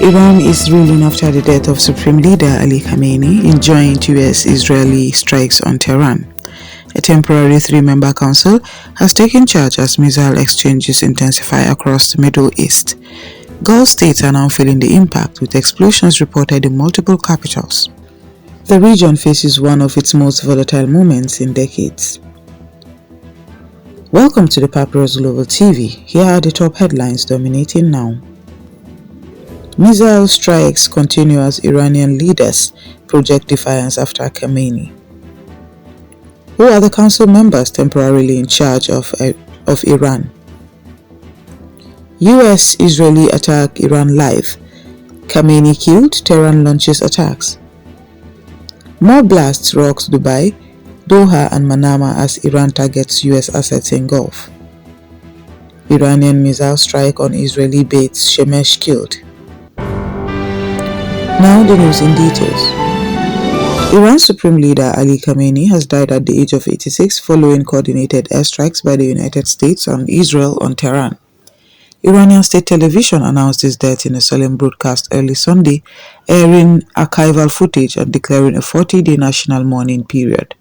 Iran is reeling after the death of Supreme Leader Ali Khamenei in joint US-Israeli strikes on Tehran. A temporary 3-member council has taken charge as missile exchanges intensify across the Middle East. Gulf states are now feeling the impact, with explosions reported in multiple capitals. The region faces one of its most volatile moments in decades. Welcome to the Papyrus Global TV. Here are the top headlines dominating now. Missile strikes continue as Iranian leaders project defiance after Khamenei. Who are the council members temporarily in charge of Iran? US-Israeli attack Iran live. Khamenei killed, Tehran launches attacks. More blasts rocks Dubai, Doha and Manama as Iran targets US assets in Gulf. Iranian missile strike on Israeli Beit Shemesh killed. Now the news in details. Iran's Supreme Leader Ali Khamenei has died at the age of 86 following coordinated airstrikes by the United States and Israel on Tehran. Iranian state television announced his death in a solemn broadcast early Sunday, airing archival footage and declaring a 40-day national mourning period.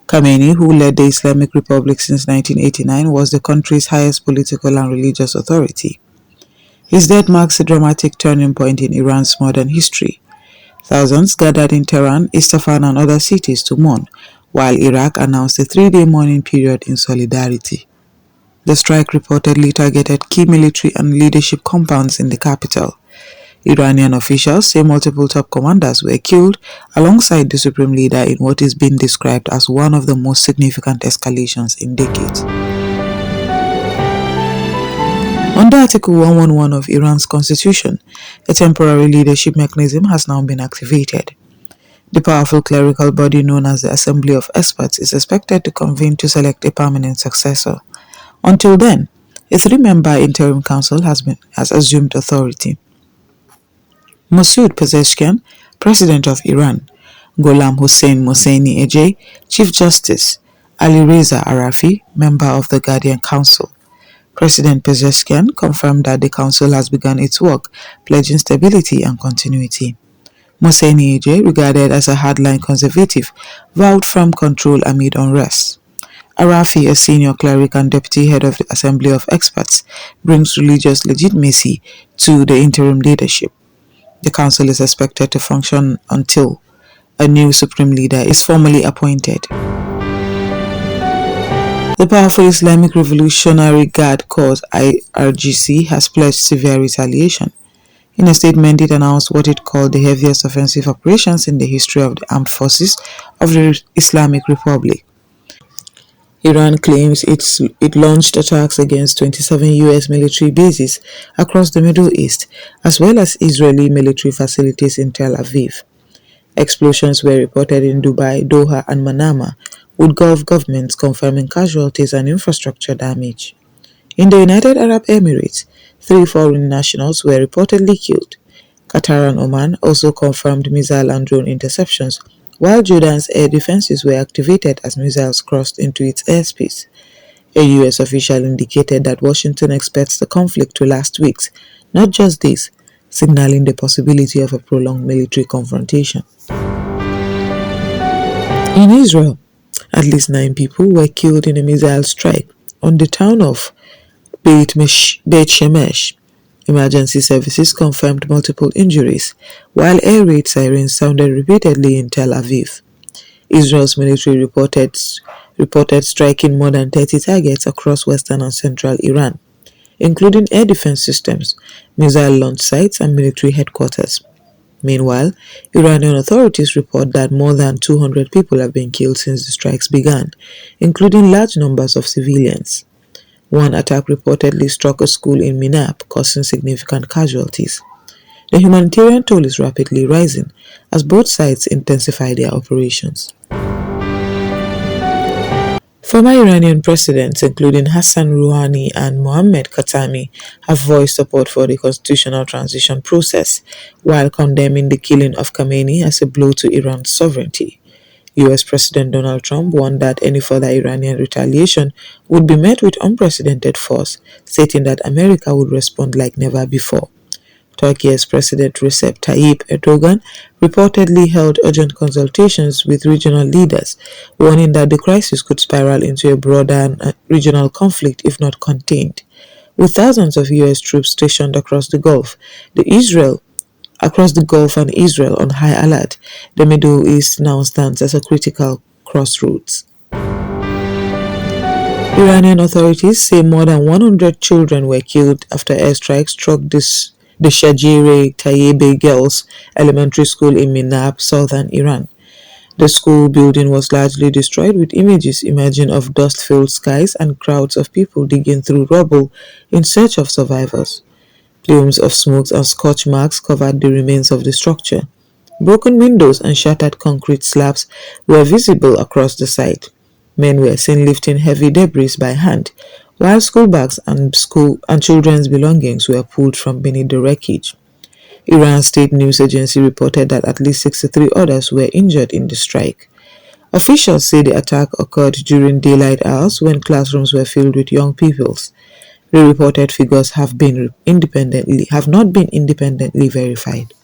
Khamenei, who led the Islamic Republic since 1989, was the country's highest political and religious authority. His death marks a dramatic turning point in Iran's modern history. Thousands gathered in Tehran, Isfahan and other cities to mourn, while Iraq announced a 3-day mourning period in solidarity. The strike reportedly targeted key military and leadership compounds in the capital. Iranian officials say multiple top commanders were killed alongside the Supreme Leader in what is being described as one of the most significant escalations in decades. Under Article 111 of Iran's constitution, a temporary leadership mechanism has now been activated. The powerful clerical body known as the Assembly of Experts is expected to convene to select a permanent successor. Until then, a 3-member interim council has assumed authority. Masoud Pezeshkian, President of Iran; Gholam-Hossein Mohseni-Ejei, Chief Justice; Alireza Arafi, member of the Guardian Council. President Pezeshkian confirmed that the council has begun its work, pledging stability and continuity. Mohseni-Ejei, regarded as a hardline conservative, vowed firm control amid unrest. Arafi, a senior cleric and deputy head of the Assembly of Experts, brings religious legitimacy to the interim leadership. The council is expected to function until a new Supreme Leader is formally appointed. The powerful Islamic Revolutionary Guard Corps IRGC has pledged severe retaliation. In a statement, it announced what it called the heaviest offensive operations in the history of the armed forces of the Islamic Republic. Iran claims it launched attacks against 27 US military bases across the Middle East, as well as Israeli military facilities in Tel Aviv. Explosions were reported in Dubai, Doha and Manama, with Gulf governments confirming casualties and infrastructure damage. In the United Arab Emirates, 3 foreign nationals were reportedly killed. Qatar and Oman also confirmed missile and drone interceptions, while Jordan's air defenses were activated as missiles crossed into its airspace. A US official indicated that Washington expects the conflict to last weeks, not just days, signaling the possibility of a prolonged military confrontation. In Israel, at least 9 people were killed in a missile strike on the town of Beit Shemesh. Emergency services confirmed multiple injuries, while air raid sirens sounded repeatedly in Tel Aviv. Israel's military reported striking more than 30 targets across western and central Iran, including air defense systems, missile launch sites, and military headquarters. Meanwhile, Iranian authorities report that more than 200 people have been killed since the strikes began, including large numbers of civilians. One attack reportedly struck a school in Minab, causing significant casualties. The humanitarian toll is rapidly rising as both sides intensify their operations. Former Iranian presidents, including Hassan Rouhani and Mohammad Khatami, have voiced support for the constitutional transition process, while condemning the killing of Khamenei as a blow to Iran's sovereignty. US President Donald Trump warned that any further Iranian retaliation would be met with unprecedented force, stating that America would respond like never before. Turkey's President Recep Tayyip Erdogan reportedly held urgent consultations with regional leaders, warning that the crisis could spiral into a broader regional conflict if not contained. With thousands of US troops stationed across the Gulf and Israel on high alert, the Middle East now stands as a critical crossroads. Iranian authorities say more than 100 children were killed after airstrikes struck the Shajire Tayyebe Girls Elementary School in Minab, southern Iran. The school building was largely destroyed, with images emerging of dust-filled skies and crowds of people digging through rubble in search of survivors. Plumes of smoke and scorch marks covered the remains of the structure. Broken windows and shattered concrete slabs were visible across the site. Men were seen lifting heavy debris by hand, while school bags and children's belongings were pulled from beneath the wreckage. Iran's state news agency reported that at least 63 others were injured in the strike. Officials say the attack occurred during daylight hours when classrooms were filled with young pupils. The reported figures have not been independently verified.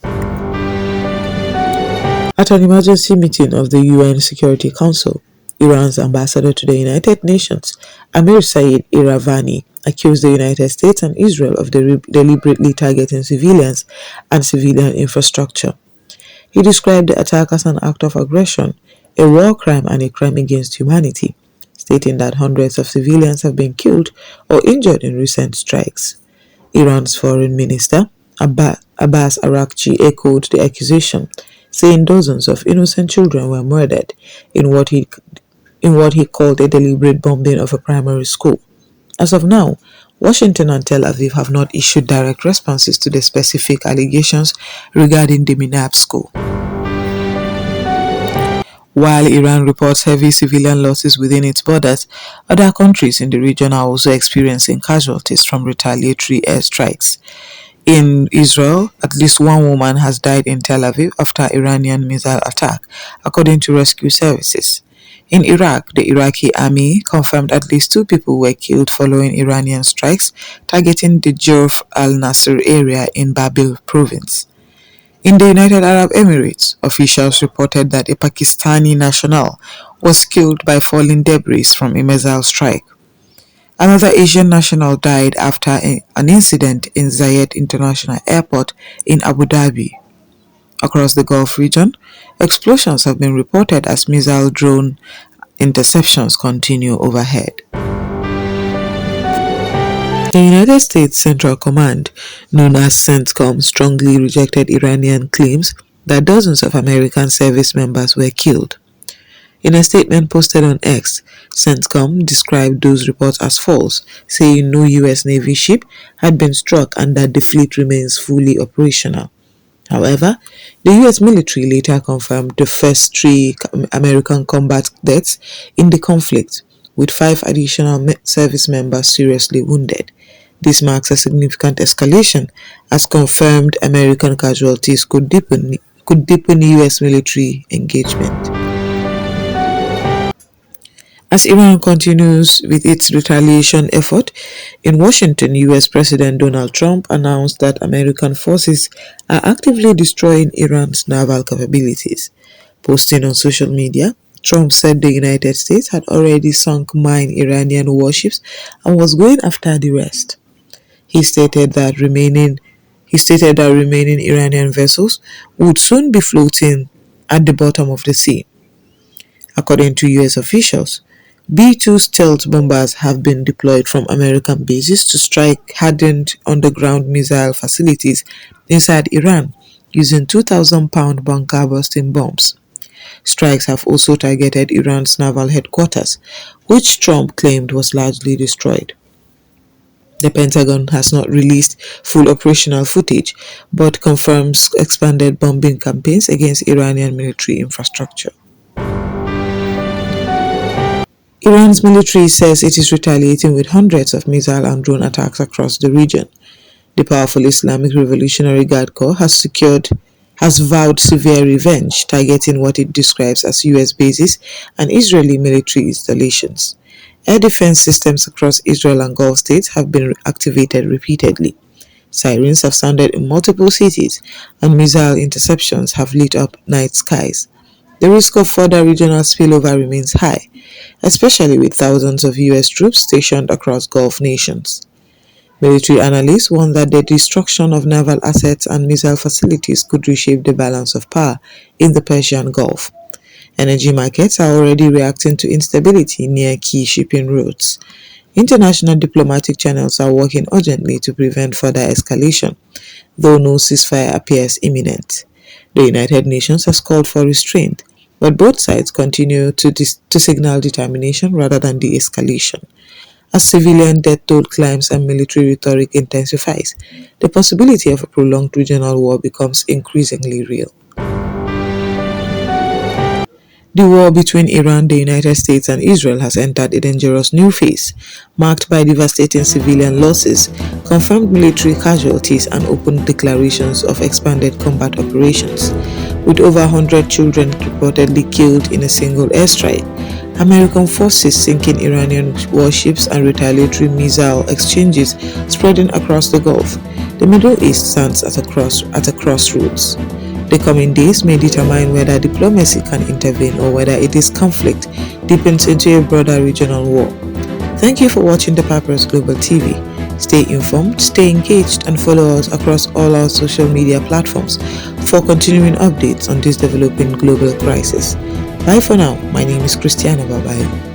At an emergency meeting of the UN Security Council, Iran's ambassador to the United Nations, Amir Said Iravani, accused the United States and Israel of deliberately targeting civilians and civilian infrastructure. He described the attack as an act of aggression, a war crime and a crime against humanity, stating that hundreds of civilians have been killed or injured in recent strikes. Iran's foreign minister, Abbas Araghchi, echoed the accusation, saying dozens of innocent children were murdered in what he called a deliberate bombing of a primary school. As of now, Washington and Tel Aviv have not issued direct responses to the specific allegations regarding the Minab school. While Iran reports heavy civilian losses within its borders, other countries in the region are also experiencing casualties from retaliatory airstrikes. In Israel, at least one woman has died in Tel Aviv after Iranian missile attack, according to rescue services. In Iraq, the Iraqi army confirmed at least 2 people were killed following Iranian strikes targeting the Jurf al-Nasr area in Babil province. In the United Arab Emirates, officials reported that a Pakistani national was killed by falling debris from a missile strike. Another Asian national died after an incident in Zayed International Airport in Abu Dhabi. Across the Gulf region, explosions have been reported as missile drone interceptions continue overhead. The United States Central Command, known as CENTCOM, strongly rejected Iranian claims that dozens of American service members were killed. In a statement posted on X, CENTCOM described those reports as false, saying no U.S. Navy ship had been struck and that the fleet remains fully operational. However, the U.S. military later confirmed the first 3 American combat deaths in the conflict, with 5 additional service members seriously wounded. This marks a significant escalation, as confirmed American casualties could deepen U.S. military engagement. As Iran continues with its retaliation effort, in Washington, U.S. President Donald Trump announced that American forces are actively destroying Iran's naval capabilities. Posting on social media, Trump said the United States had already sunk 9 Iranian warships and was going after the rest. He stated that remaining Iranian vessels would soon be floating at the bottom of the sea. According to U.S. officials, B-2 stealth bombers have been deployed from American bases to strike hardened underground missile facilities inside Iran using 2,000-pound bunker-busting bombs. Strikes have also targeted Iran's naval headquarters, which Trump claimed was largely destroyed. The Pentagon has not released full operational footage, but confirms expanded bombing campaigns against Iranian military infrastructure. Iran's military says it is retaliating with hundreds of missile and drone attacks across the region. The powerful Islamic Revolutionary Guard Corps has vowed severe revenge, targeting what it describes as U.S. bases and Israeli military installations. Air defense systems across Israel and Gulf states have been activated repeatedly. Sirens have sounded in multiple cities, and missile interceptions have lit up night skies. The risk of further regional spillover remains high, especially with thousands of US troops stationed across Gulf nations. Military analysts warn that the destruction of naval assets and missile facilities could reshape the balance of power in the Persian Gulf. Energy markets are already reacting to instability near key shipping routes. International diplomatic channels are working urgently to prevent further escalation, though no ceasefire appears imminent. The United Nations has called for restraint, but both sides continue to signal determination rather than de-escalation. As civilian death toll climbs and military rhetoric intensifies, the possibility of a prolonged regional war becomes increasingly real. The war between Iran, the United States, and Israel has entered a dangerous new phase, marked by devastating civilian losses, confirmed military casualties, and open declarations of expanded combat operations. With over 100 children reportedly killed in a single airstrike, American forces sinking Iranian warships, and retaliatory missile exchanges spreading across the Gulf, the Middle East stands at a crossroads. The coming days may determine whether diplomacy can intervene or whether this conflict deepens into a broader regional war. Thank you for watching the Papyrus Global TV. Stay informed, stay engaged, and follow us across all our social media platforms for continuing updates on this developing global crisis. Bye for now. My name is Christiana Babayo.